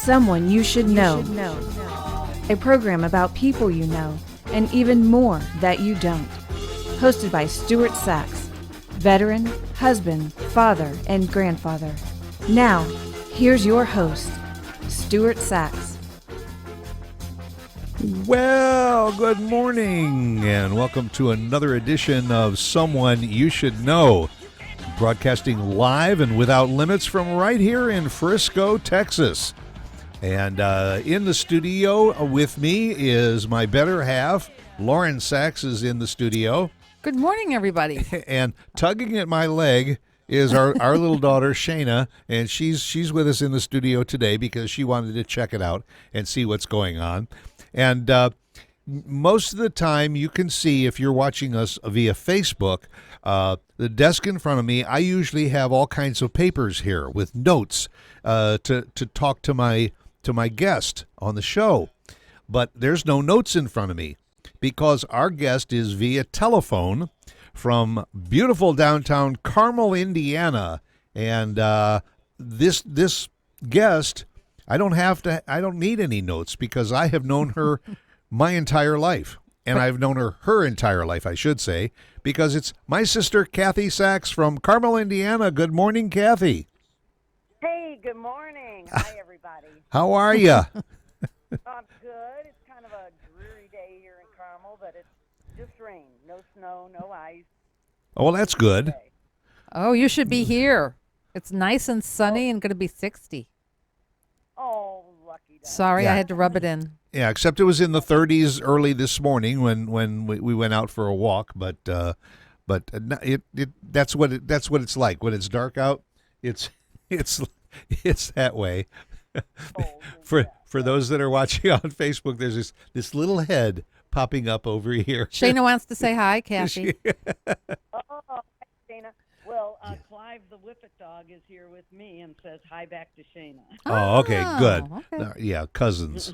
Someone You Should Know. A program about people you know and even more that you don't. Hosted by Stuart Sachs, veteran, husband, father, and grandfather. Now, here's your host, Stuart Sachs. Well, good morning, and welcome to another edition of Someone You Should Know, broadcasting live and without limits from right here in Frisco, Texas. And in the studio with me is my better half, Lauren Sachs is in the studio. Good morning, everybody. And tugging at my leg is our little daughter, Shayna, and she's with us in the studio today because she wanted to check it out and see what's going on. And most of the time you can see, if you're watching us via Facebook, the desk in front of me, I usually have all kinds of papers here with notes to talk to my guest on the show. But there's no notes in front of me because our guest is via telephone from beautiful downtown Carmel, Indiana. And this guest, I don't need any notes because I have known her my entire life. And I've known her entire life, I should say, because it's my sister, Kathy Sachs from Carmel, Indiana. Good morning, Kathy. Hey, good morning. Hi, everybody. How are you? I'm good. It's kind of a dreary day here in Carmel, but it's just rain. No snow, no ice. Oh, well, that's good. Oh, you should be here. It's nice and sunny and going to be 60. Oh, lucky dog. Sorry, Yeah. I had to rub it in. Yeah, except it was in the 30s early this morning when we went out for a walk. But that's what it's like when it's dark out. It's that way. For those that are watching on Facebook, there's this little head popping up over here. Shayna wants to say hi, Kathy. Oh, hi, Shayna. Well, Clive the Whippet dog is here with me and says hi back to Shayna. Oh, okay, good. Okay. Yeah, cousins.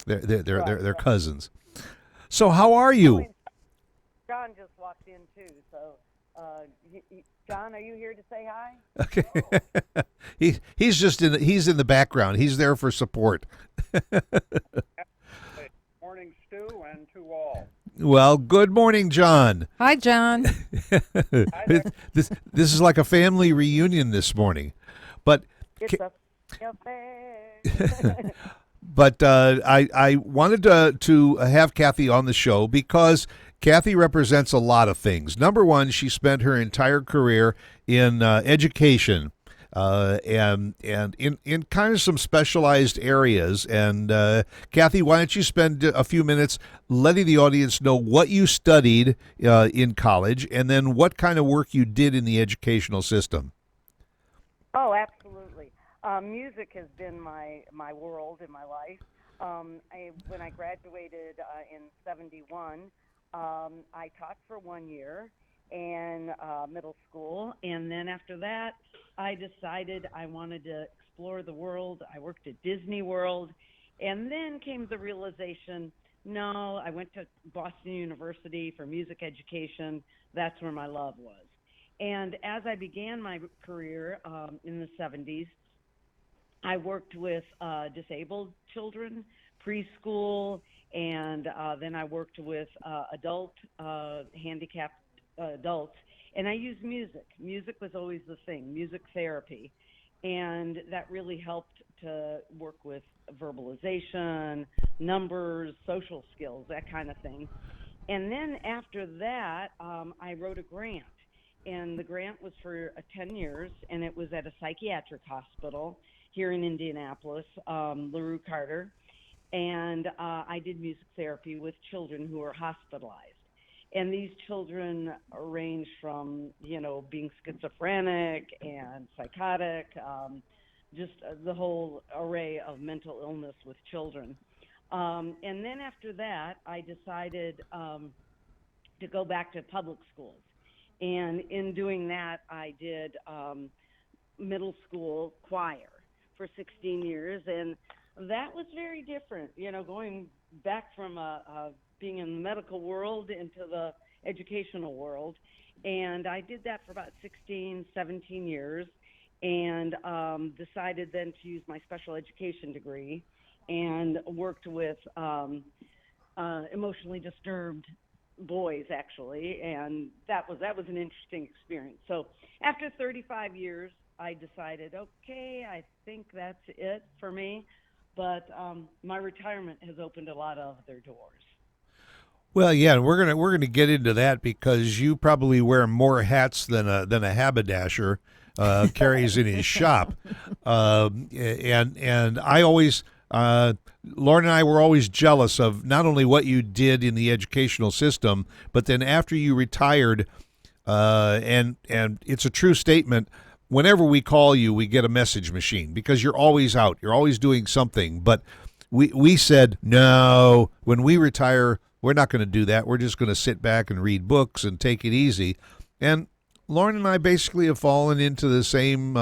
They're cousins. So how are you? John just walked in too, so John, are you here to say hi? Okay. He's in the background. He's there for support. Morning, Stu, and to all. Well, good morning, John. Hi, John. This is like a family reunion this morning, but It's a affair. but I wanted to have Kathy on the show because Kathy represents a lot of things. Number one, she spent her entire career in education. And in kind of some specialized areas. And Kathy, why don't you spend a few minutes letting the audience know what you studied in college and then what kind of work you did in the educational system? Oh, absolutely. Music has been my world in my life. When I graduated in '71, I taught for 1 year in middle school, and then after that, I decided I wanted to explore the world. I worked at Disney World, and then came the realization, no, I went to Boston University for music education. That's where my love was. And as I began my career in the 70s, I worked with disabled children, preschool, and then I worked with adult handicapped adults, and I used music. Music was always the thing, music therapy, and that really helped to work with verbalization, numbers, social skills, that kind of thing. And then after that, I wrote a grant, and the grant was for 10 years, and it was at a psychiatric hospital here in Indianapolis, LaRue Carter, and I did music therapy with children who were hospitalized. And these children range from, being schizophrenic and psychotic, just the whole array of mental illness with children. And then after that, I decided to go back to public schools. And in doing that, I did middle school choir for 16 years. And that was very different, going back from being in the medical world into the educational world. And I did that for about 16, 17 years. and decided then to use my special education degree and worked with emotionally disturbed boys actually, and that was an interesting experience. So after 35 years, I decided, okay, I think that's it for me. But my retirement has opened a lot of other doors. Well, yeah, and we're gonna get into that because you probably wear more hats than a haberdasher carries in his shop, and I always. Lauren and I were always jealous of not only what you did in the educational system, but then after you retired, and it's a true statement. Whenever we call you, we get a message machine because you're always out, you're always doing something. But we said no. When we retire, we're not going to do that. We're just going to sit back and read books and take it easy. And Lauren and I basically have fallen into the same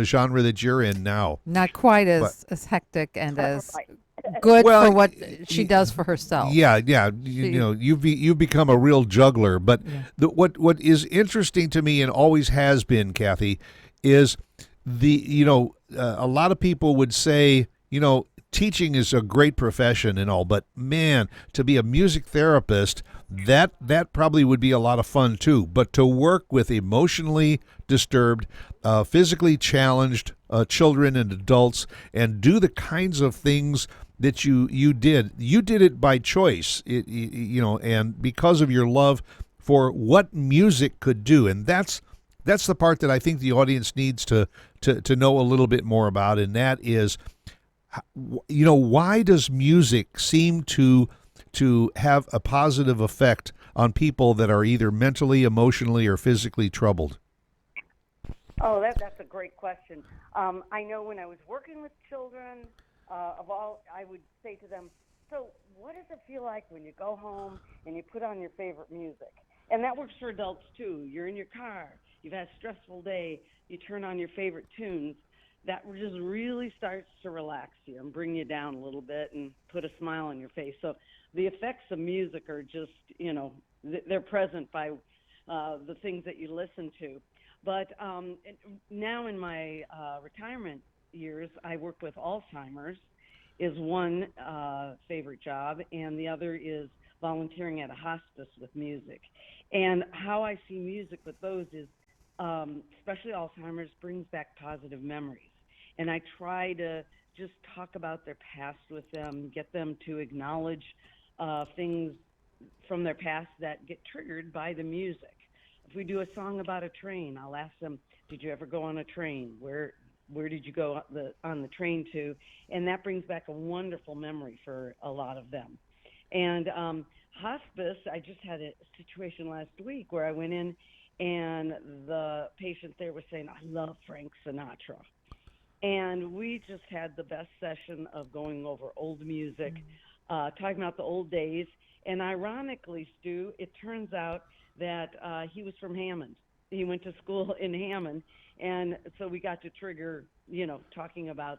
genre that you're in now. Not quite But as hectic and as Right. good Well, for what she does for herself. Yeah, yeah. You know, you've become a real juggler. But what is interesting to me and always has been, Kathy, is a lot of people would say, teaching is a great profession and all, but man, to be a music therapist, that probably would be a lot of fun too. But to work with emotionally disturbed, physically challenged children and adults, and do the kinds of things that you did it by choice, and because of your love for what music could do, and that's the part that I think the audience needs to know a little bit more about, and that is, why does music seem to have a positive effect on people that are either mentally, emotionally, or physically troubled? Oh, that's a great question. I know when I was working with children, I would say to them, so what does it feel like when you go home and you put on your favorite music? And that works for adults too. You're in your car, you've had a stressful day, you turn on your favorite tunes. That just really starts to relax you and bring you down a little bit and put a smile on your face. So the effects of music are just, they're present by the things that you listen to. But now in my retirement years, I work with Alzheimer's is one favorite job, and the other is volunteering at a hospice with music. And how I see music with those is, especially Alzheimer's, brings back positive memories. And I try to just talk about their past with them, get them to acknowledge things from their past that get triggered by the music. If we do a song about a train, I'll ask them, did you ever go on a train? Where did you go on the train to? And that brings back a wonderful memory for a lot of them. And hospice, I just had a situation last week where I went in and the patient there was saying, I love Frank Sinatra. And we just had the best session of going over old music, talking about the old days. And ironically, Stu, it turns out that he was from Hammond. He went to school in Hammond. And so we got to trigger, talking about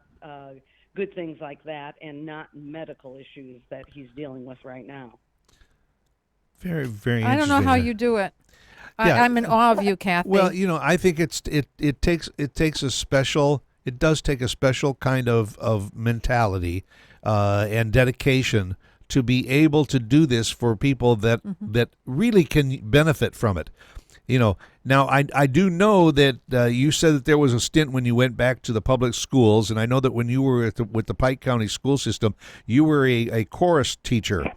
good things like that and not medical issues that he's dealing with right now. Very, very I don't know how you do it. Yeah. I'm in awe of you, Kathy. Well, I think it does take a special kind of mentality and dedication to be able to do this for people that really can benefit from it. Now I do know that you said that there was a stint when you went back to the public schools, and I know that when you were with the Pike County school system, you were a chorus teacher,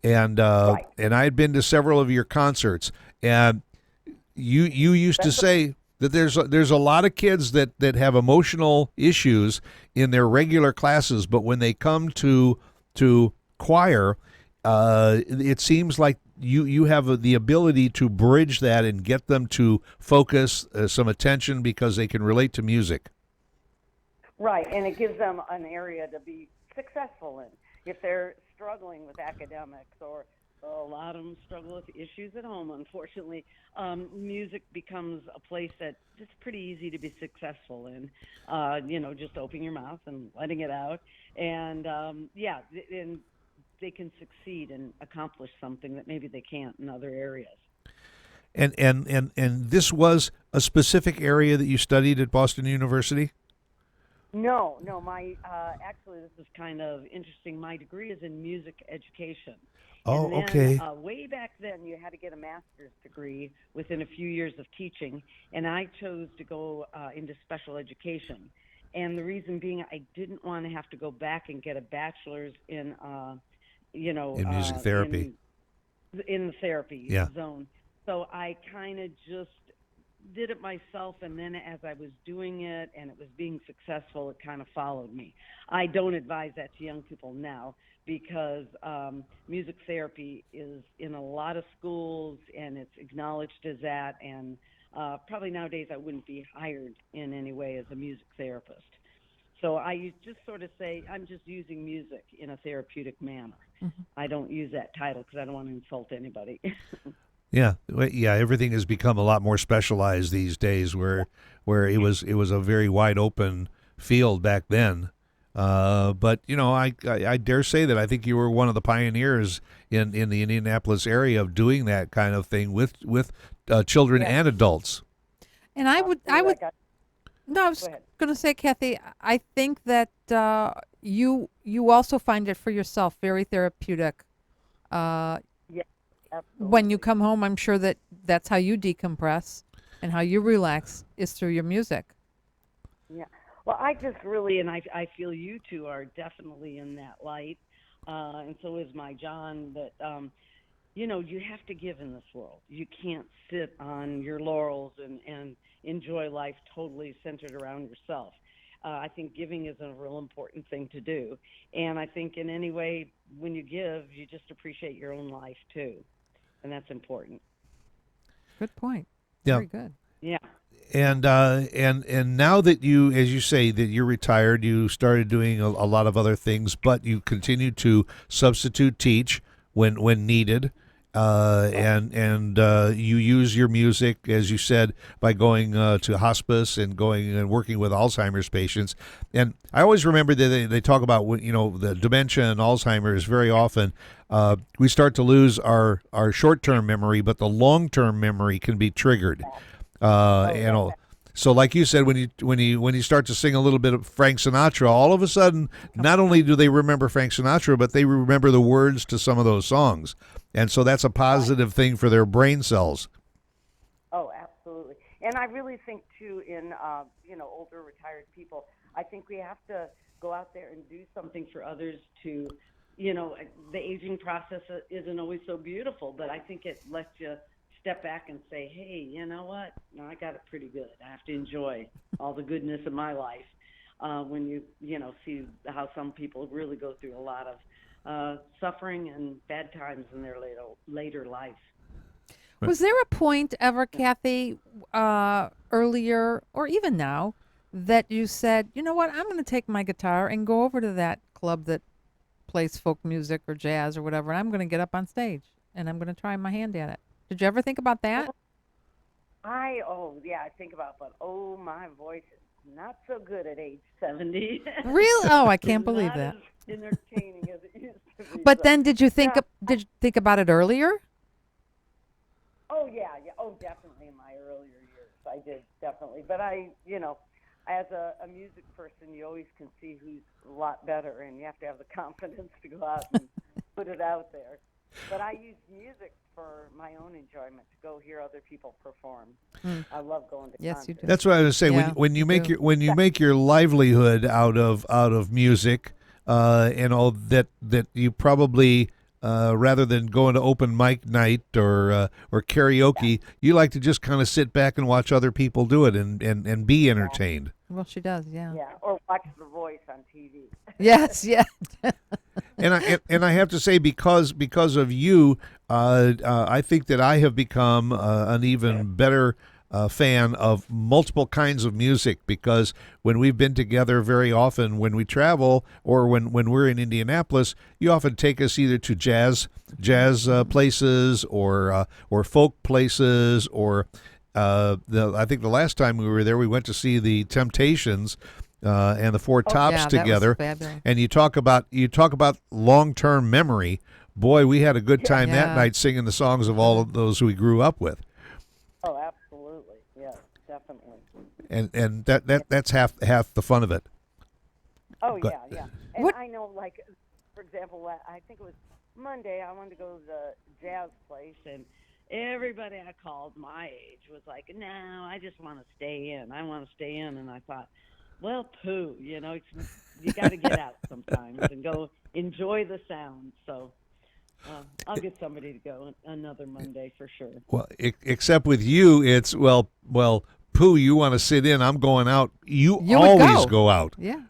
and Right. and I had been to several of your concerts, and you used to say that there's a lot of kids that have emotional issues in their regular classes, but when they come to choir, it seems like you have the ability to bridge that and get them to focus some attention because they can relate to music. Right, and it gives them an area to be successful in. If they're struggling with academics, or a lot of them struggle with issues at home, unfortunately, music becomes a place that it's pretty easy to be successful in. Just opening your mouth and letting it out. And, and they can succeed and accomplish something that maybe they can't in other areas. And this was a specific area that you studied at Boston University? No, no. My actually, this is kind of interesting. My degree is in music education. Oh, And then, okay. way back then, you had to get a master's degree within a few years of teaching, and I chose to go into special education. And the reason being, I didn't want to have to go back and get a bachelor's in, In music therapy. in the therapy Yeah. zone. So I kind of just did it myself, and then as I was doing it and it was being successful, it kind of followed me. I don't advise that to young people now because music therapy is in a lot of schools and it's acknowledged as that, and probably nowadays I wouldn't be hired in any way as a music therapist. So I just sort of say I'm just using music in a therapeutic manner. I don't use that title because I don't want to insult anybody. Yeah, everything has become a lot more specialized these days. Where it was a very wide open field back then. But I dare say that I think you were one of the pioneers in the Indianapolis area of doing that kind of thing with children and adults. And I would no, I was Go ahead. going to say, Kathy, I think that you also find it for yourself very therapeutic. Yeah, absolutely. When you come home, I'm sure that that's how you decompress and how you relax is through your music. Yeah. Well, I just really, and I feel you two are definitely in that light, and so is my John. That you have to give in this world. You can't sit on your laurels and enjoy life totally centered around yourself. I think giving is a real important thing to do, and I think in any way when you give, you just appreciate your own life too, and that's important. Good point. Yeah. Very good. Yeah. And now that you, as you say, that you're retired, you started doing a lot of other things, but you continue to substitute teach when needed, and you use your music, as you said, by going to hospice and going and working with Alzheimer's patients. And I always remember that they talk about the dementia and Alzheimer's very often. We start to lose our short-term memory, but the long-term memory can be triggered. So like you said, when you start to sing a little bit of Frank Sinatra, all of a sudden, not only do they remember Frank Sinatra, but they remember the words to some of those songs, and so that's a positive thing for their brain cells. Oh, absolutely. And I really think too, in older retired people, I think we have to go out there and do something for others to, the aging process isn't always so beautiful, but I think it lets you step back and say, hey, you know what? No, I got it pretty good. I have to enjoy all the goodness of my life. When you see how some people really go through a lot of suffering and bad times in their later life. Was there a point ever, Kathy, earlier or even now, that you said, you know what, I'm going to take my guitar and go over to that club that plays folk music or jazz or whatever, and I'm going to get up on stage and I'm going to try my hand at it? Did you ever think about that? I think about, but my voice is not so good at age 70. Really? Oh, I can't believe Not that. as entertaining as it used to be. But so- then did you think Yeah. did you think about it earlier? Oh yeah. Oh, definitely in my earlier years, I did definitely. But as a music person, you always can see who's a lot better, and you have to have the confidence to go out and put it out there. But I use music for my own enjoyment, to go hear other people perform. I love going to Yes, concerts. you do. That's what I was saying. Yeah, When you me make too. your make your livelihood out of music, and all that you probably rather than going to open mic night or karaoke, you like to just kind of sit back and watch other people do it and be entertained. Well, she does, yeah. Yeah, or watch The Voice on TV. Yes, yeah. And I have to say, because of you, I think that I have become an even better fan of multiple kinds of music, because when we've been together very often, when we travel or when we're in Indianapolis, you often take us either to jazz places or folk places or I think the last time we were there, we went to see the Temptations and the Four Tops yeah, that was together. fabulous. And you talk about long-term memory. Boy, we had a good time that Yeah. night singing the songs of all of those we grew up with. and that's half the fun of it. Oh Go- yeah. And What- I know, like for example, I think it was Monday. I wanted to go to the jazz place, and everybody I called my age was like, "No, I just want to stay in. I want to stay in." And I thought, well, poo. You got to get out sometimes and go enjoy the sound. So I'll get somebody to go another Monday for sure. Well, except with you, it's well, Pooh, you want to sit in. I'm going out. You You would always go. go out. Yeah.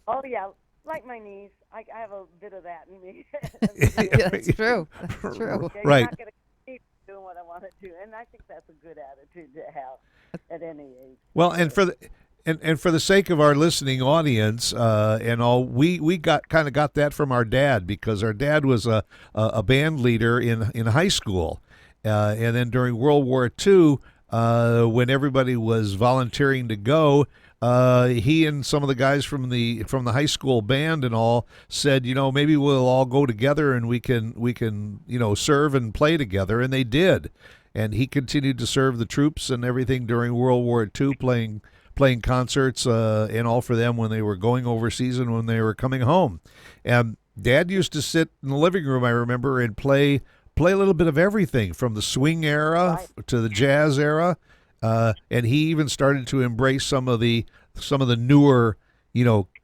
Oh yeah, like my niece, I have a bit of that in me. Yeah, that's true. That's true. Yeah, Right. You're not going to keep doing what I want to do, and I think that's a good attitude to have at any age. Well, and for the sake of our listening audience, and all, we got that from our dad, because our dad was a band leader in high school, and then during World War II, when everybody was volunteering to go, he and some of the guys from the high school band and all said, maybe we'll all go together and we can serve and play together, and they did, and he continued to serve the troops and everything during World War II, playing concerts and all for them when they were going overseas and when they were coming home. And Dad used to sit in the living room, I remember, and play a little bit of everything from the swing era to the jazz era, and he even started to embrace some of the newer,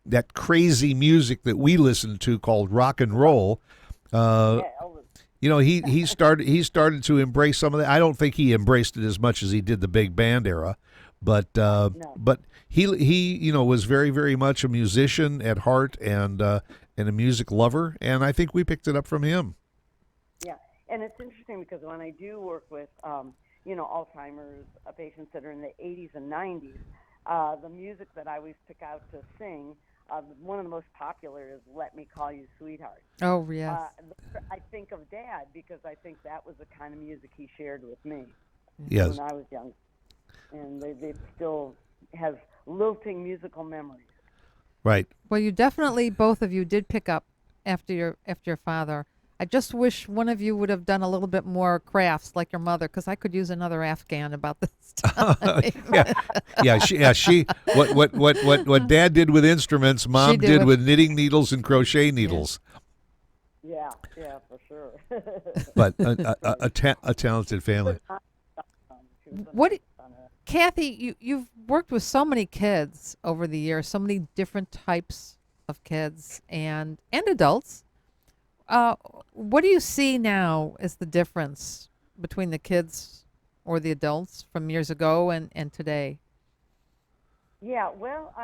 that crazy music that we listened to called rock and roll. Yeah, Elvis. He started to embrace some of that. I don't think he embraced it as much as he did the big band era, but he was very, very much a musician at heart, and a music lover, and I think we picked it up from him. Yeah, and it's interesting because when I do work with, Alzheimer's patients that are in the 80s and 90s, the music that I always pick out to sing, one of the most popular is "Let Me Call You Sweetheart." Oh, yes. I think of Dad because I think that was the kind of music he shared with me Yes. when I was young, and they still has lilting musical memories. Right. Well, you definitely, both of you, did pick up after your father. I just wish one of you would have done a little bit more crafts like your mother, because I could use another Afghan about this time. She what Dad did with instruments, Mom did did with- with knitting needles and crochet needles. Yeah, for sure. But a talented family. She was What- such a fun, Kathy, you've worked with so many kids over the years, so many different types of kids and adults. What do you see now as the difference between the kids or the adults from years ago and today? Yeah, well,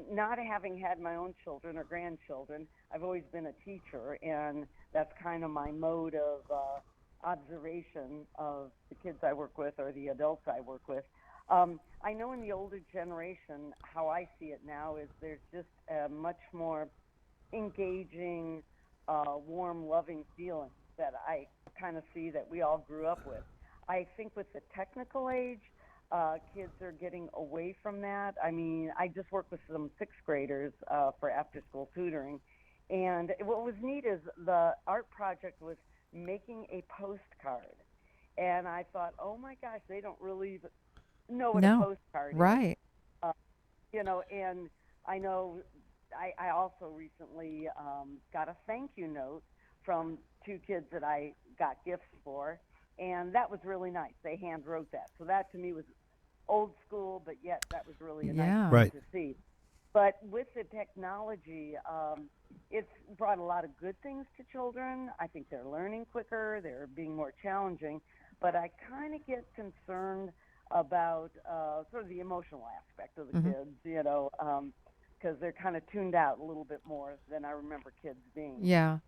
not having had my own children or grandchildren, I've always been a teacher, and that's kind of my mode of observation of the kids I work with or the adults I work with. I know in the older generation, how I see it now is there's just a much more engaging, warm, loving feeling that I kind of see that we all grew up with. I think with the technical age, kids are getting away from that. I mean, I just worked with some sixth graders for after-school tutoring, and what was neat is the art project was making a postcard, and I thought, oh my gosh, they don't really even know what a postcard is. Right. And I know I also recently got a thank you note from two kids that I got gifts for, and that was really nice. They hand wrote that. So that to me was old school, but yet that was really a Yeah. nice Right. thing to see. But with the technology, it's brought a lot of good things to children. I think they're learning quicker, they're being more challenging, but I kind of get concerned about sort of the emotional aspect of the kids, because they're kind of tuned out a little bit more than I remember kids being. Yeah.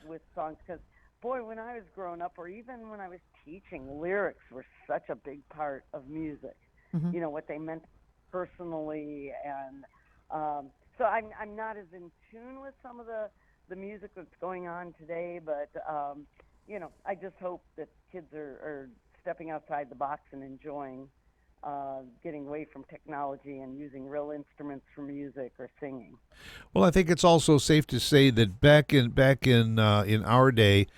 With songs, because boy, when I was growing up, or even when I was teaching, lyrics were such a big part of music. Mhm. What they meant personally, and so I'm not as in tune with some of the music that's going on today, but I just hope that kids are stepping outside the box and enjoying getting away from technology and using real instruments for music or singing. Well, I think it's also safe to say that back in our day,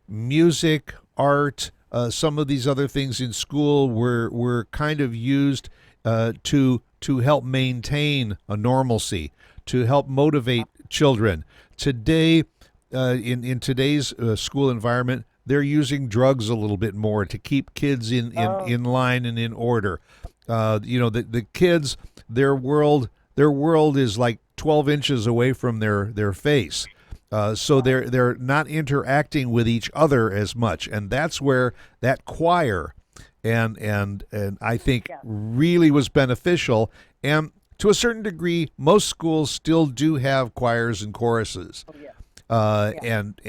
music, art, some of these other things in school were kind of used to help maintain a normalcy, to help motivate children. Today, in today's school environment, they're using drugs a little bit more to keep kids in line and in order. The kids, their world is like 12 inches away from their face. So they're not interacting with each other as much, and that's where that choir and I think really was beneficial. And to a certain degree, most schools still do have choirs and choruses. And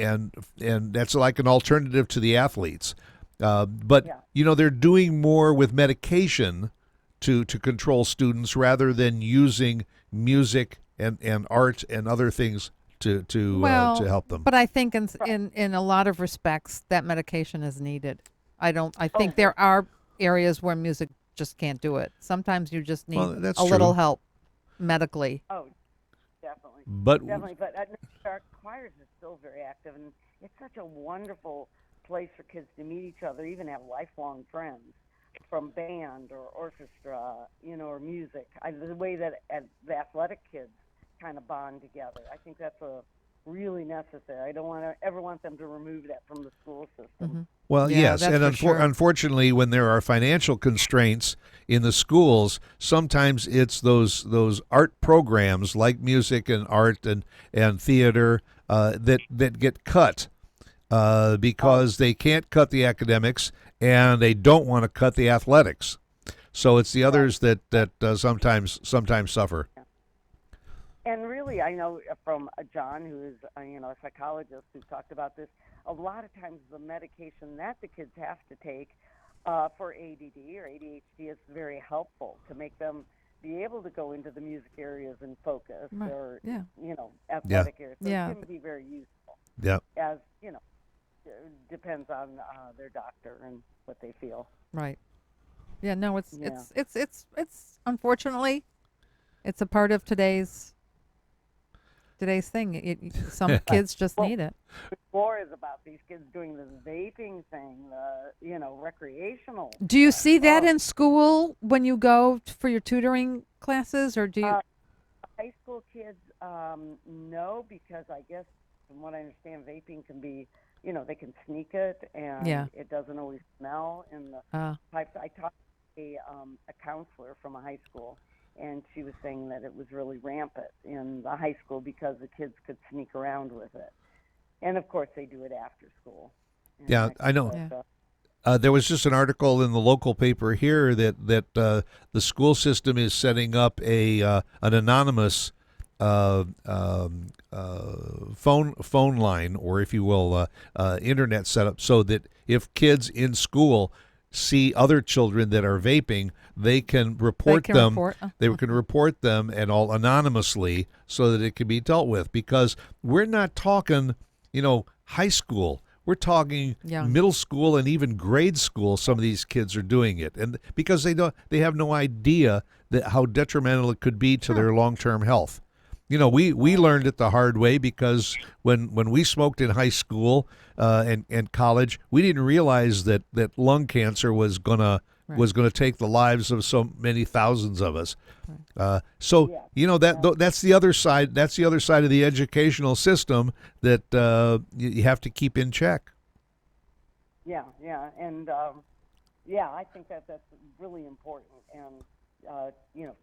that's like an alternative to the athletes. But they're doing more with medication to control students rather than using music and art and other things to help them. But I think in a lot of respects that medication is needed. I think there are areas where music just can't do it. Sometimes you just need a little help medically. Oh, definitely. But our choirs are still very active, and it's such a wonderful place for kids to meet each other, even have lifelong friends from band or orchestra, or music. The way that the athletic kids kind of bond together, I think that's really necessary. I don't ever want them to remove that from the school system. Mm-hmm. Well, yes, and unfortunately, when there are financial constraints in the schools, sometimes it's those art programs like music and art and theater that get cut because they can't cut the academics and they don't want to cut the athletics. So it's the others that sometimes suffer. And really, I know from John, who is a psychologist who talked about this, a lot of times the medication that the kids have to take for ADD or ADHD is very helpful to make them be able to go into the music areas and focus or, athletic areas. So it can be very useful. Yeah. As, depends on their doctor and what they feel. Right. Yeah, no, it's unfortunately, it's a part of today's thing. Some kids just need it. More is about these kids doing this vaping thing, recreational. Do you see that in school when you go for your tutoring classes, or do you? High school kids, no, because I guess from what I understand, vaping can be, they can sneak it, and it doesn't always smell in the pipes. I talked to a counselor from a high school, and she was saying that it was really rampant in the high school because the kids could sneak around with it. And, of course, they do it after school. Yeah, I know. There was just an article in the local paper here that the school system is setting up an anonymous phone line, or if you will, internet setup, so that if kids in school see other children that are vaping, they can report them. They can report them, and all anonymously, so that it can be dealt with. Because we're not talking, high school. We're talking middle school and even grade school. Some of these kids are doing it, and because they have no idea that how detrimental it could be to their long-term health. We learned it the hard way, because when we smoked in high school and college, we didn't realize that lung cancer was gonna take the lives of so many thousands of us. That's the other side. That's the other side of the educational system that you have to keep in check. Yeah, and I think that's really important, and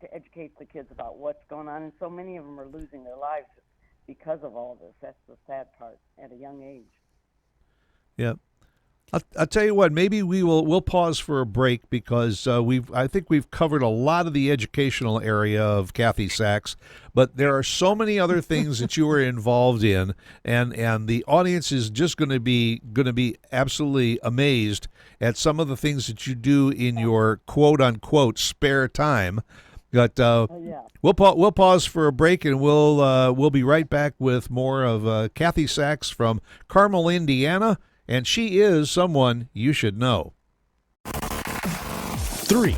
to educate the kids about what's going on. And so many of them are losing their lives because of all this. That's the sad part at a young age. Yeah. I'll tell you what, maybe we'll pause for a break, because I think we've covered a lot of the educational area of Kathy Sachs, but there are so many other things that you are involved in, and the audience is just going to be absolutely amazed at some of the things that you do in your quote unquote spare time. But we'll pause for a break, and we'll be right back with more of Kathy Sachs from Carmel, Indiana. And she is someone you should know. 3,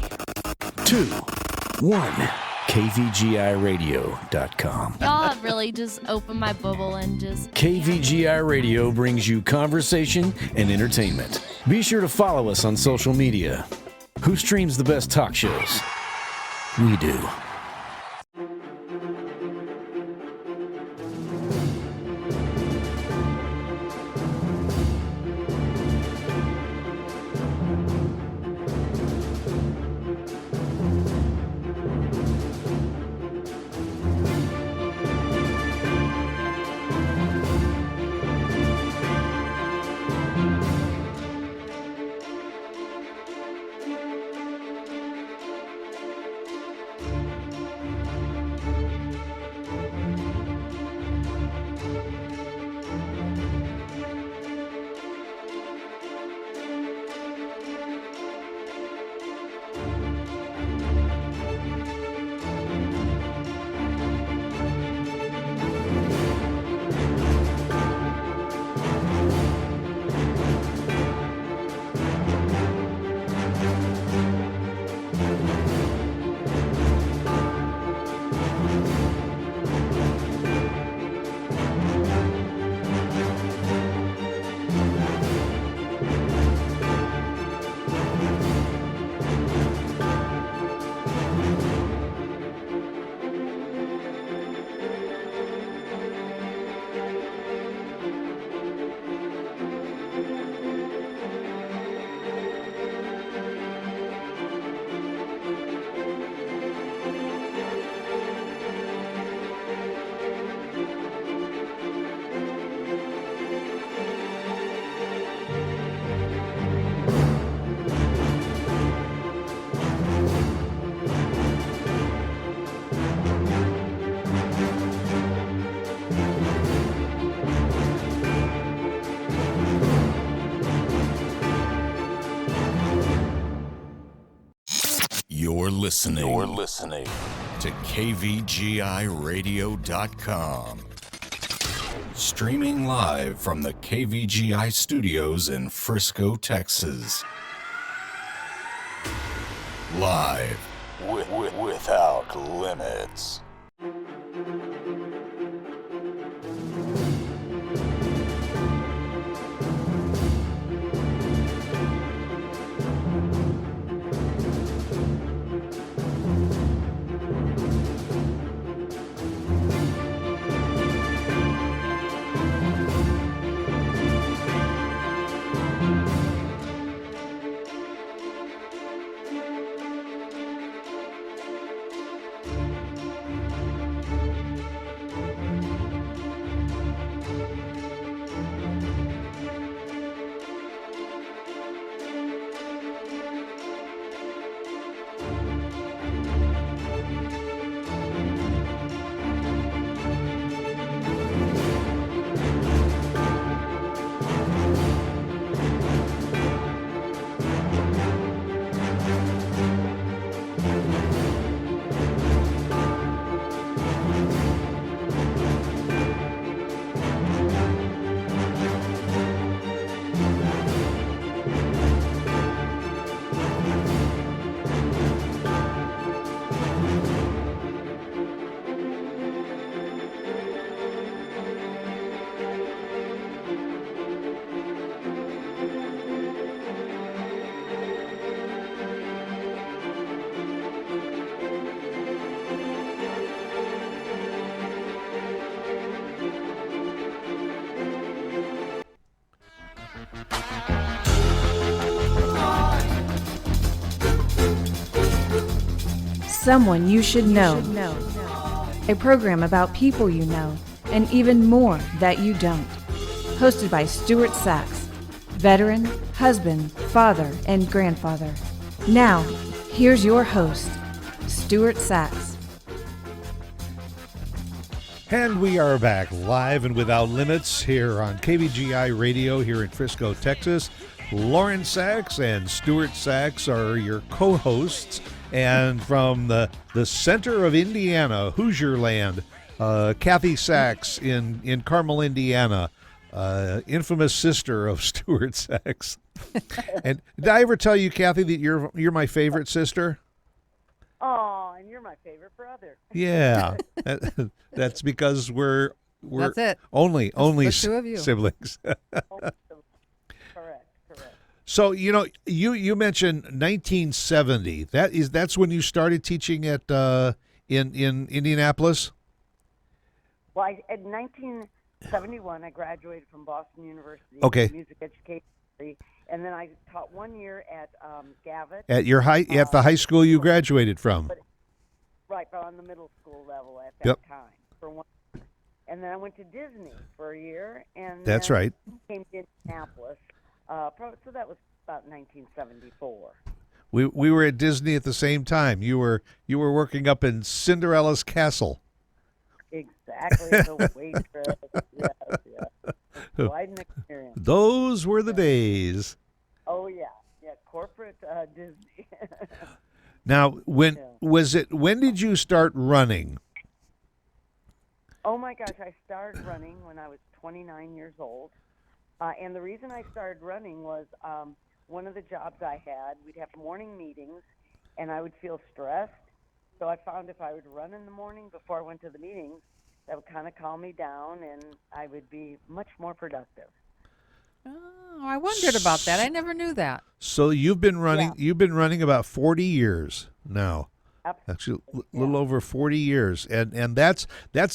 2, 1. KVGIRadio.com. Y'all have really just opened my bubble and just... KVGI Radio brings you conversation and entertainment. Be sure to follow us on social media. Who streams the best talk shows? We do. You're listening to KVGIRadio.com. Streaming live from the KVGI studios in Frisco, Texas. Live without limits. Someone you should know. A program about people you know and even more that you don't. Hosted by Stuart Sachs, veteran, husband, father, and grandfather. Now, here's your host, Stuart Sachs. And we are back live and without limits here on KVGI Radio here in Frisco, Texas. Lauren Sachs and Stuart Sachs are your co-hosts. And from the center of Indiana, Hoosier Land, Kathy Sachs in Carmel, Indiana, infamous sister of Stuart Sachs. And did I ever tell you, Kathy, that you're my favorite sister? Oh, and you're my favorite brother. Yeah, that's because we're That's it. only the two of you. siblings. Correct. So you mentioned 1970. That's when you started teaching at in Indianapolis. Well, in 1971, I graduated from Boston University. Okay. Music education degree, and then I taught 1 year at Gavitt. At the high school you graduated from. Right, on the middle school level at that Yep. time for 1 year. And then I went to Disney for a year, and That's then right. came to Indianapolis. So that was about 1974. We were at Disney at the same time. You were working up in Cinderella's castle. Exactly, the waitress. Yes. Quite an experience. Those were the days. Oh yeah, corporate Disney. Now, when did you start running? Oh my gosh, I started running when I was 29 years old. And the reason I started running was one of the jobs I had, we'd have morning meetings, and I would feel stressed. So I found if I would run in the morning before I went to the meetings, that would kind of calm me down, and I would be much more productive. Oh, I wondered about that. I never knew that. So you've been running. Yeah. You've been running about 40 years now. Absolutely. Actually, a little over 40 years, and that's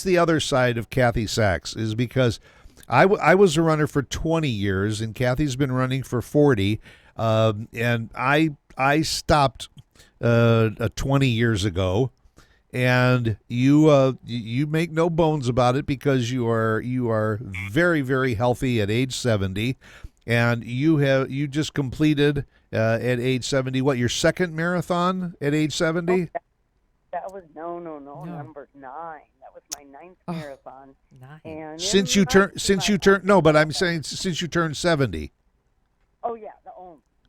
the other side of Kathy Sachs, is because I was a runner for 20 years, and Kathy's been running for 40, and I stopped 20 years ago, and you make no bones about it because you are very, very healthy at age 70, and you just completed at age 70 your second marathon at age 70. That was no, number 9. That was my 9th marathon. 9. And Since you turned no, but I'm saying since you turned 70. Oh yeah, the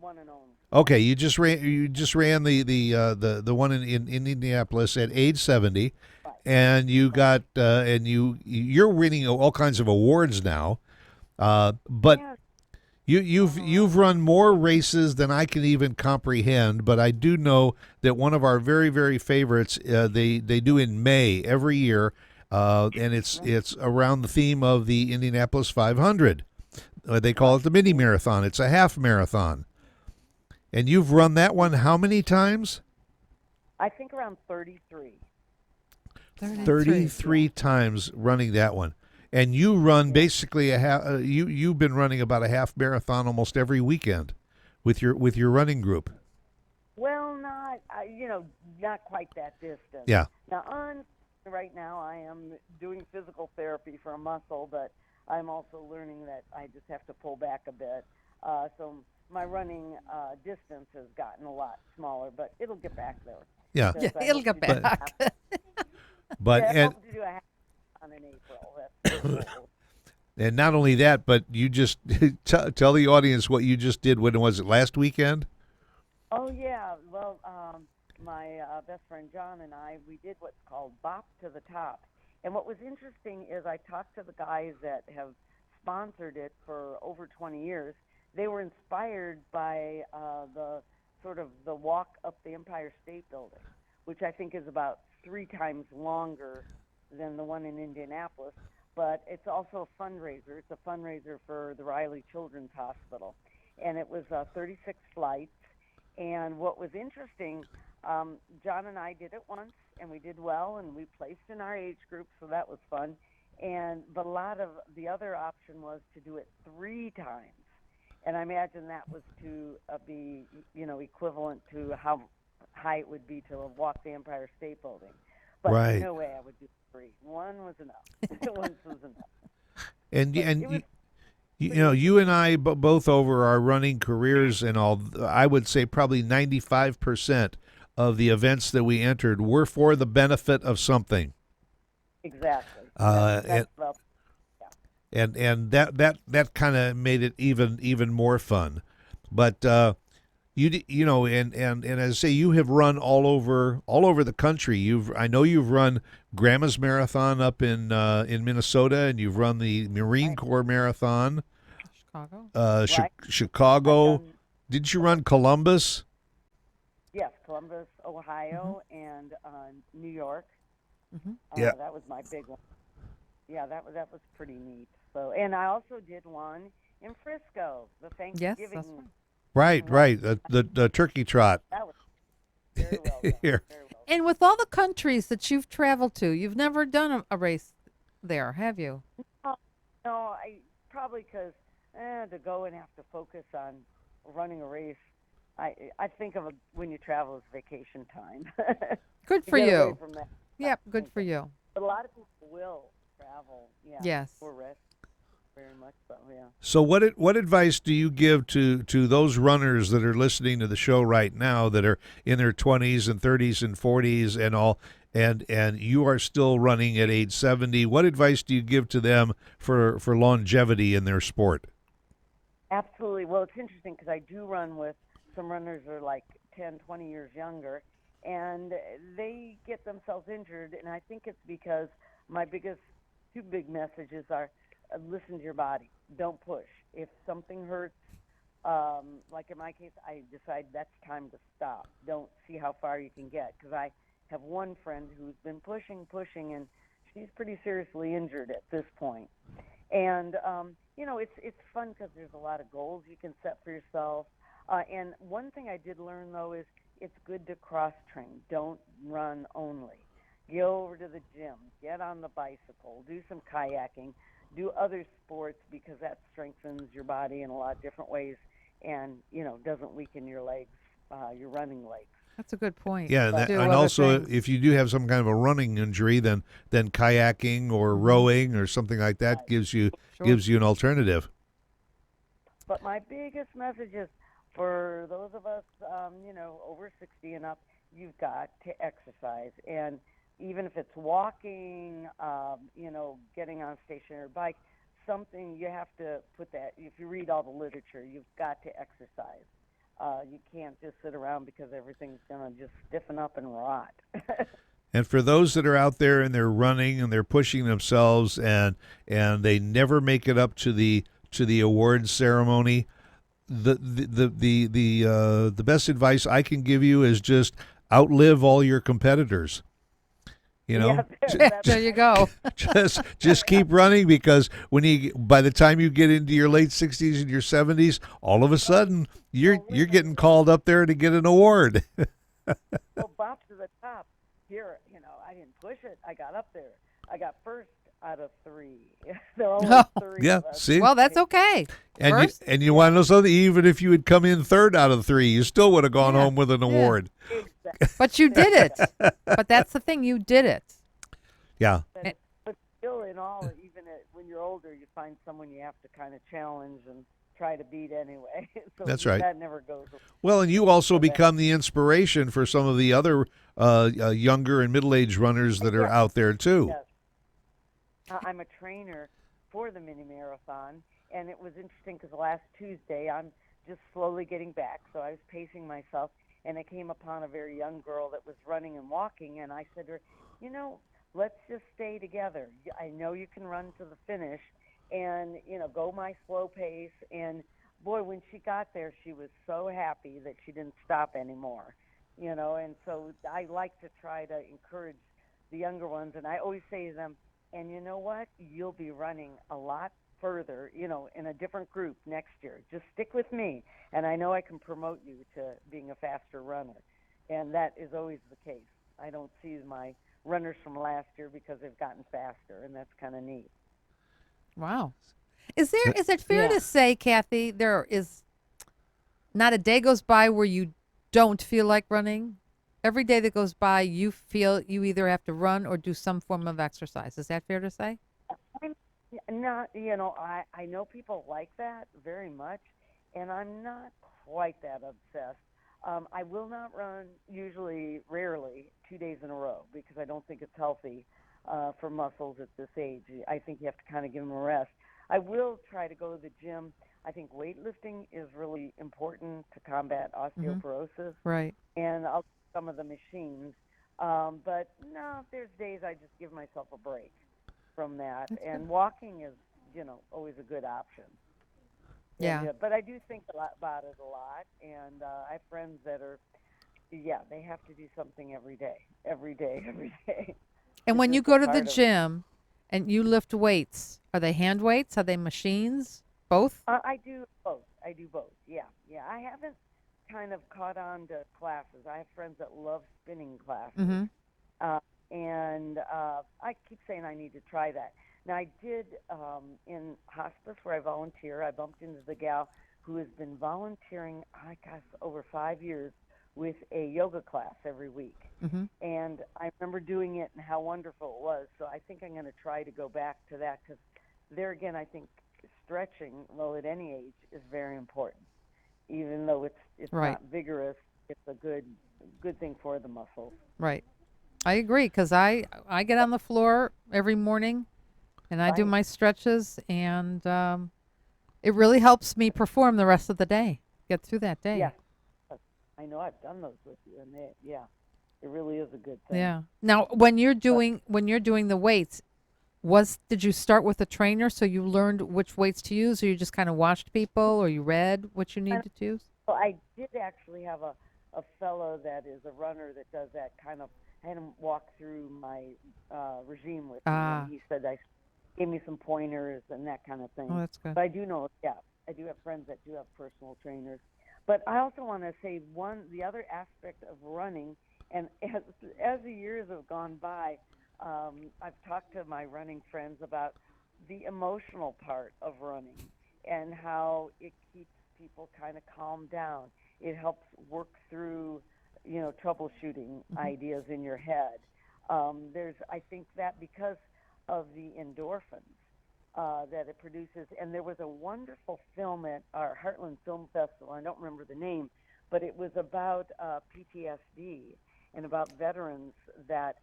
one and only. Okay, you just ran the one in Indianapolis at age 70, Right. and you got you're winning all kinds of awards now, but Yes. you've run more races than I can even comprehend. But I do know that one of our very, very favorites they do in May every year, and it's around the theme of the Indianapolis 500. They call it the mini marathon. It's a half marathon. And you've run that one how many times? I think around 33. 33 times running that one. And you run basically a half. You've been running about a half marathon almost every weekend with your running group. Well, not quite that distance. Yeah. Now, right now I am doing physical therapy for a muscle, but I'm also learning that I just have to pull back a bit. So my running distance has gotten a lot smaller, but it'll get back there. Yeah. Yeah, it'll get back. But I and hope to do a half on in April. That's the goal. and not only that, but you just tell the audience what you just did. When was it? Last weekend? Oh yeah, well, my best friend John and I, we did what's called Bop to the Top. And what was interesting is I talked to the guys that have sponsored it for over 20 years. They were inspired by the sort of the walk up the Empire State Building, which I think is about 3 times longer than the one in Indianapolis. But it's also a fundraiser. It's a fundraiser for the Riley Children's Hospital. And it was 36 flights. And what was interesting, John and I did it once, and we did well, and we placed in our age group, so that was fun. But a lot of the other option was to do it 3 times. And I imagine that was to be, equivalent to how high it would be to walk the Empire State Building. But Right. no way I would do 3. 1 was enough. Once was enough. And But and it was you and I both over our running careers and all, I would say probably 95% of the events that we entered were for the benefit of something. exactly. And Well, and that kind of made it even more fun. But and as I say, you have run all over the country. I know you've run Grandma's Marathon up in Minnesota, and you've run the Marine Corps Marathon, Chicago. Right. Chicago. I've done- Didn't you run Columbus? Yes, Columbus, Ohio and New York. Yeah. That was my big one. Yeah, that was pretty neat. So, and I also did one in Frisco, the Yes, Thanksgiving. that's right. Right. The turkey trot. That was very well done. Here. Very well done. And with all the countries that you've traveled to, you've never done a race there, have you? No, I probably because to go and have to focus on running a race. I think of when you travel as vacation time. Good To for get away you. from that. Yep, good for you. But a lot of people will travel. Yeah. Yes. For rest. Very much so. Yeah. So what advice do you give to those runners that are listening to the show right now that are in their 20s and 30s and 40s and all and you are still running at age 70? What advice do you give to them for longevity in their sport? Absolutely. Well, it's interesting because I do run with some runners who are like 10, 20 years younger, and they get themselves injured, and I think it's because my two big messages are listen to your body. Don't push. If something hurts, like in my case, I decide that's time to stop. Don't see how far you can get because I have one friend who's been pushing, and she's pretty seriously injured at this point. And it's fun because there's a lot of goals you can set for yourself. And one thing I did learn though is it's good to cross train. Don't run only. Go over to the gym, get on the bicycle, do some kayaking, do other sports because that strengthens your body in a lot of different ways, and doesn't weaken your legs, your running legs. That's a good point. Yeah, and also if you do have some kind of a running injury, then kayaking or rowing or something like that gives you an alternative. But my biggest message is for those of us, over 60 and up, you've got to exercise. And even if it's walking, getting on a stationary bike, something you have to put that, if you read all the literature, you've got to exercise. You can't just sit around because everything's going to just stiffen up and rot. And for those that are out there and they're running and they're pushing themselves and they never make it up to the awards ceremony, the best advice I can give you is just outlive all your competitors. Yeah, there you go. just keep running because by the time you get into your late 60s and your 70s, all of a sudden you're getting called up there to get an award. Well, bop to the top. Here, I didn't push it. I got up there. I got first out of 3. There are only 3. Yeah, see? Well, that's okay. And you want to know something? Even if you had come in third out of 3, you still would have gone home with an award. Exactly. But you did it. But that's the thing. You did it. Yeah. But still, in all, even when you're older, you find someone you have to kind of challenge and try to beat anyway. So that's right. That never goes away. Well, and you also become the inspiration for some of the other younger and middle-aged runners that are out there too. Yes. I'm a trainer for the mini marathon, and it was interesting because last Tuesday I'm just slowly getting back, so I was pacing myself, and I came upon a very young girl that was running and walking, and I said to her, let's just stay together. I know you can run to the finish, and go my slow pace. And boy, when she got there, she was so happy that she didn't stop anymore. And so I like to try to encourage the younger ones, and I always say to them, and you know what? You'll be running a lot further, in a different group next year. Just stick with me, and I know I can promote you to being a faster runner. And that is always the case. I don't see my runners from last year because they've gotten faster, and that's kind of neat. Wow. Is it fair to say, Kathy, there is not a day goes by where you don't feel like running? Every day that goes by, you feel you either have to run or do some form of exercise. Is that fair to say? Not, I know people like that very much, and I'm not quite that obsessed. I will not run, rarely, 2 days in a row because I don't think it's healthy for muscles at this age. I think you have to kind of give them a rest. I will try to go to the gym. I think weightlifting is really important to combat osteoporosis. Right. And I'll do some of the machines. But no, there's days I just give myself a break from that. And walking is, always a good option. Yeah. But I do think about it a lot, and I have friends that are yeah, they have to do something every day, every day, every day. And It's when you just a go to the part of. gym and you lift weights, are they hand weights? Are they machines? Both? I do both. I do both. Yeah, yeah. I haven't kind of caught on to classes. I have friends that love spinning classes, Mm-hmm. uh, and I keep saying I need to try that. Now I did in hospice where I volunteer. I bumped into the gal who has been volunteering, I guess, over 5 years with a yoga class every week. Mm-hmm. And I remember doing it and how wonderful it was. So I think I'm going to try to go back to that because there again, I think stretching, well, at any age, is very important. Even though it's Right. not vigorous, it's a good thing for the muscles. Right. I agree because I get on the floor every morning and I do Right. my stretches, and it really helps me perform the rest of the day, get through that day. Yes, I know I've done those with you, and yeah, it really is a good thing. Yeah. Now, when you're doing the weights, did you start with a trainer so you learned which weights to use, or you just kind of watched people, or you read what you And needed to use? well, I did actually have a fellow that is a runner that does that kind of. I had him walk through my regime with me, Ah. and he said I gave me some pointers and that kind of Oh, thing. that's good. But I do know, yeah, I do have friends that do have personal trainers. But I also want to say the other aspect of running, and as the years have gone by, I've talked to my running friends about the emotional part of running and how it keeps people kind of calmed down. It helps work through, troubleshooting ideas in your head. I think that because of the endorphins that it produces. And there was a wonderful film at our Heartland Film Festival. I don't remember the name, but it was about PTSD and about veterans that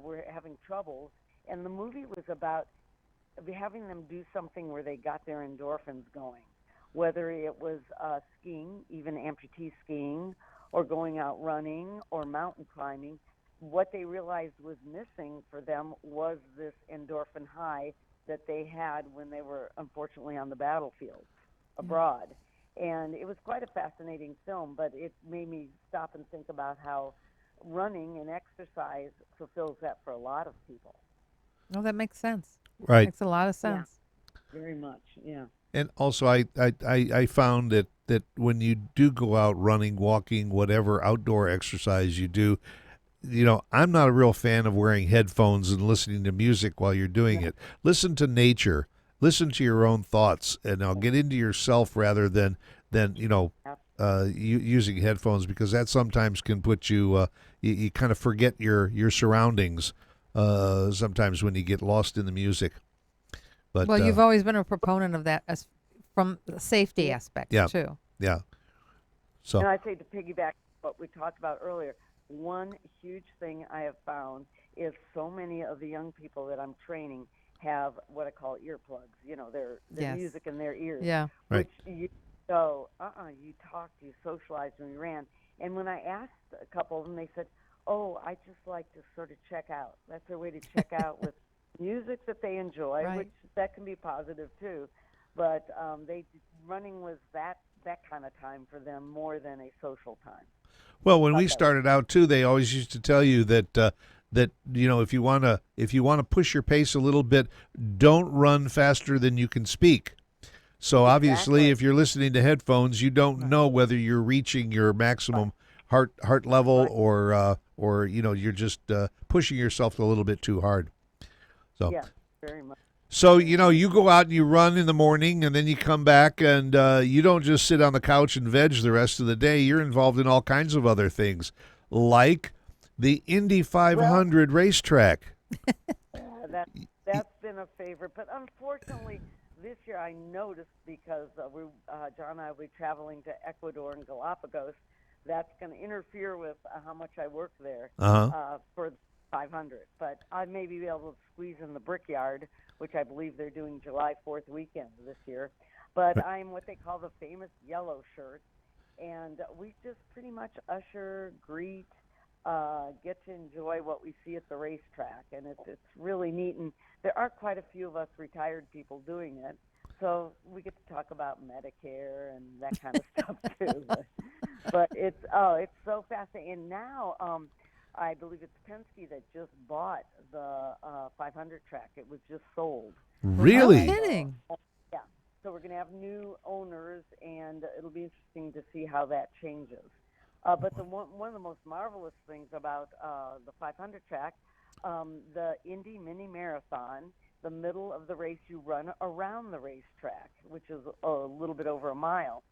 were having trouble. And the movie was about having them do something where they got their endorphins going, whether it was skiing, even amputee skiing, or going out running or mountain climbing. What they realized was missing for them was this endorphin high that they had when they were unfortunately on the battlefield abroad. And it was quite a fascinating film, but it made me stop and think about how running and exercise fulfills that for a lot of people. Oh, that makes sense. Right. Makes a lot of Yeah. sense. Very much, yeah. And also, I found that when you do go out running, walking, whatever outdoor exercise you do, I'm not a real fan of wearing headphones and listening to music while you're doing it. Listen to nature, listen to your own thoughts, and now get into yourself rather than using headphones, because that sometimes can put you kind of forget your surroundings sometimes when you get lost in the music. But Well, you've always been a proponent of that as from the safety aspect Yeah. too. yeah, And so I'd say to piggyback what we talked about earlier, one huge thing I have found is so many of the young people that I'm training have what I call earplugs, their Yes. music in their ears, Yeah. Right. which you go, you talked, you socialized when you ran. And when I asked a couple of them, they said, oh, I just like to sort of check out. That's their way to check out with music that they enjoy, Right. which that can be positive too. But running was that kind of time for them more than a social time. well, when Thought we that was started out too, they always used to tell you that if you want to push your pace a little bit, don't run faster than you can speak. So obviously, Exactly. if you're listening to headphones, you don't know whether you're reaching your maximum heart level, Right. or you're just pushing yourself a little bit too hard. So Yeah, very much. so you go out and you run in the morning, and then you come back, and you don't just sit on the couch and veg the rest of the day. You're involved in all kinds of other things, like the Indy 500 racetrack. That's been a favorite, but unfortunately, this year I noticed because John and I will be traveling to Ecuador and Galapagos. That's going to interfere with how much I work there for 500. But I may be able to squeeze in the Brickyard, which I believe they're doing July 4th weekend this year. But I'm what they call the famous yellow shirt, and we just pretty much usher, greet, get to enjoy what we see at the racetrack, and it's really neat. And there are quite a few of us retired people doing it, so we get to talk about Medicare and that kind of stuff too. But it's so fascinating. And now I believe it's Penske that just bought the 500 track. It was just sold. Really? No kidding. Yeah. So we're going to have new owners, and it'll be interesting to see how that changes. But one of the most marvelous things about the 500 track, the Indy Mini Marathon, the middle of the race, you run around the racetrack, which is a little bit over a mile.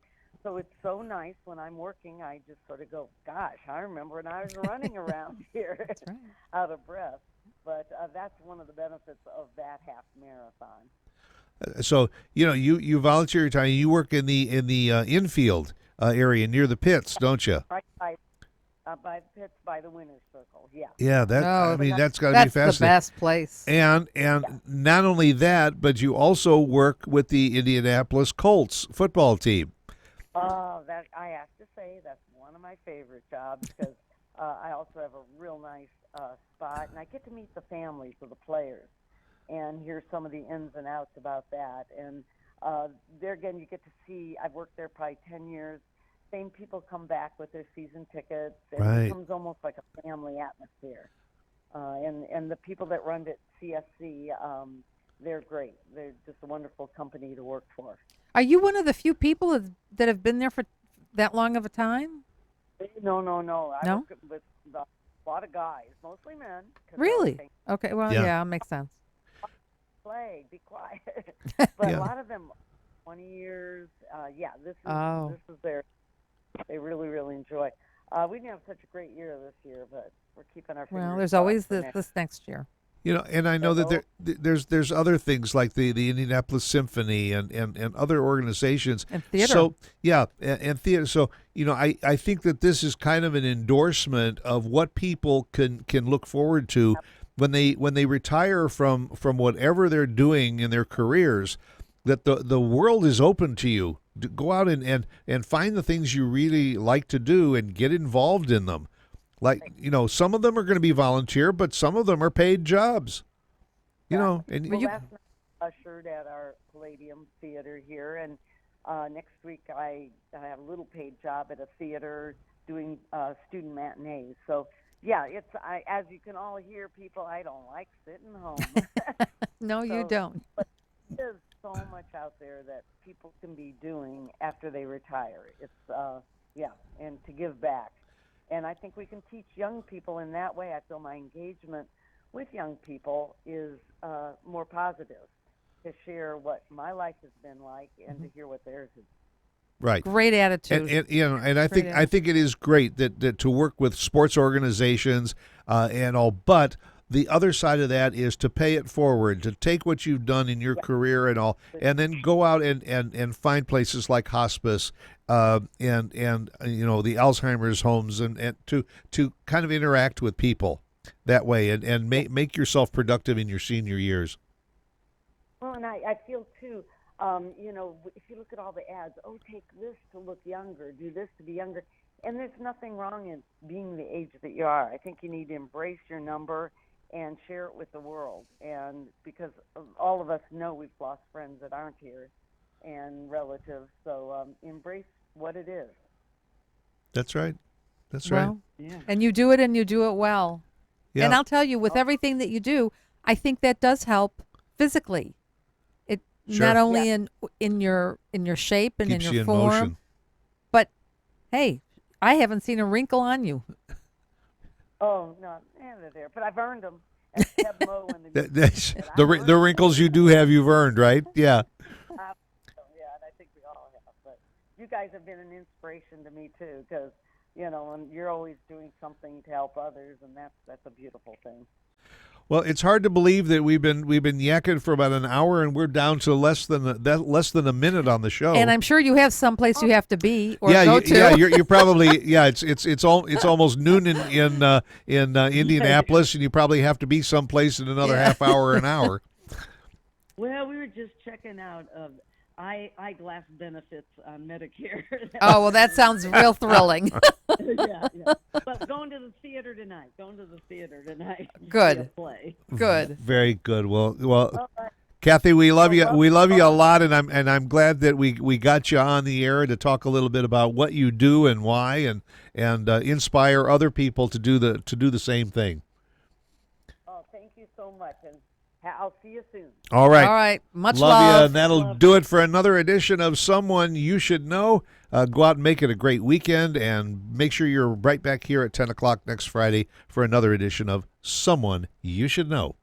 So it's so nice when I'm working, I just sort of go, gosh, I remember when I was running around here out of breath. But that's one of the benefits of that half marathon. So you volunteer your time. You work in the infield area near the pits, don't you? Right by the pits, by the winner's circle. Yeah. Yeah, that's got to be That's the fascinating. best place. And not only that, but you also work with the Indianapolis Colts football team. Oh, that I have to say that's one of my favorite jobs because I also have a real nice spot, and I get to meet the families of the players and hear some of the ins and outs about that. And there again, you get to see. I've worked there probably 10 years. Same people come back with their season tickets. It becomes almost like a family atmosphere. And the people that run it, CSC, they're great. They're just a wonderful company to work for. Are you one of the few people that have been there for that long of a time? No. I No? work with a lot of guys, mostly men. 'Cause Really? everything- Okay, well, yeah, makes sense. Play, be quiet. But a lot of them, 20 years. This is their. They really, really enjoy. We didn't have such a great year this year, but we're keeping our fingers Well, there's crossed always for this next year. And I know that there's other things like the Indianapolis Symphony and other organizations And theater. So and theater. So I think that this is kind of an endorsement of what people can look forward to when they retire from whatever they're doing in their careers. That the world is open to you. Go out and find the things you really like to do and get involved in them. Like, some of them are going to be volunteer, but some of them are paid jobs. And Well, last night I ushered at our Palladium Theater here, and next week I have a little paid job at a theater doing student matinees. So, as you can all hear, people, I don't like sitting home. No, you don't. But there's so much out there that people can be doing after they retire. It's, and to give back. And I think we can teach young people in that way. I feel my engagement with young people is more positive, to share what my life has been like and to hear what theirs is. Right. Great attitude. And I think it is great that to work with sports organizations and all, but the other side of that is to pay it forward, to take what you've done in your career and all, and then go out and find places like hospice and the Alzheimer's homes and to kind of interact with people that way and make yourself productive in your senior years. Well, and I feel too, if you look at all the ads, take this to look younger, do this to be younger, and there's nothing wrong in being the age that you are. I think you need to embrace your number and share it with the world. And because all of us know we've lost friends that aren't here and relatives, so embrace what it is. That's right. That's right. Yeah. And you do it, and you do it well. Yeah. And I'll tell you, with everything that you do, I think that does help physically. It not only in your shape and Keeps in you your in form, motion. but hey, I haven't seen a wrinkle on you. Oh, no, they're there, but I've earned them. And Deb Moe and The wrinkles you do have, you've earned, right? Yeah. And I think we all have. But you guys have been an inspiration to me too, because and you're always doing something to help others, and that's a beautiful thing. Well, it's hard to believe that we've been yakking for about an hour, and we're down to less than a minute on the show. And I'm sure you have someplace you have to be or go to. Yeah, you're probably it's almost noon in Indianapolis, and you probably have to be someplace in another half hour or an hour. Well, we were just checking out eyeglass benefits on Medicare. Oh, well, that sounds real thrilling. yeah. But going to the theater tonight. Good. See a play. Good. Very good. Well, Kathy, we love you. We love you a lot, and I'm glad that we got you on the air to talk a little bit about what you do and why, and inspire other people to do the same thing. Oh, thank you so much, and I'll see you soon. All right. All right. Much love you, love. and that'll do it for another edition of Someone You Should Know. Go out and make it a great weekend, and make sure you're right back here at 10 o'clock next Friday for another edition of Someone You Should Know.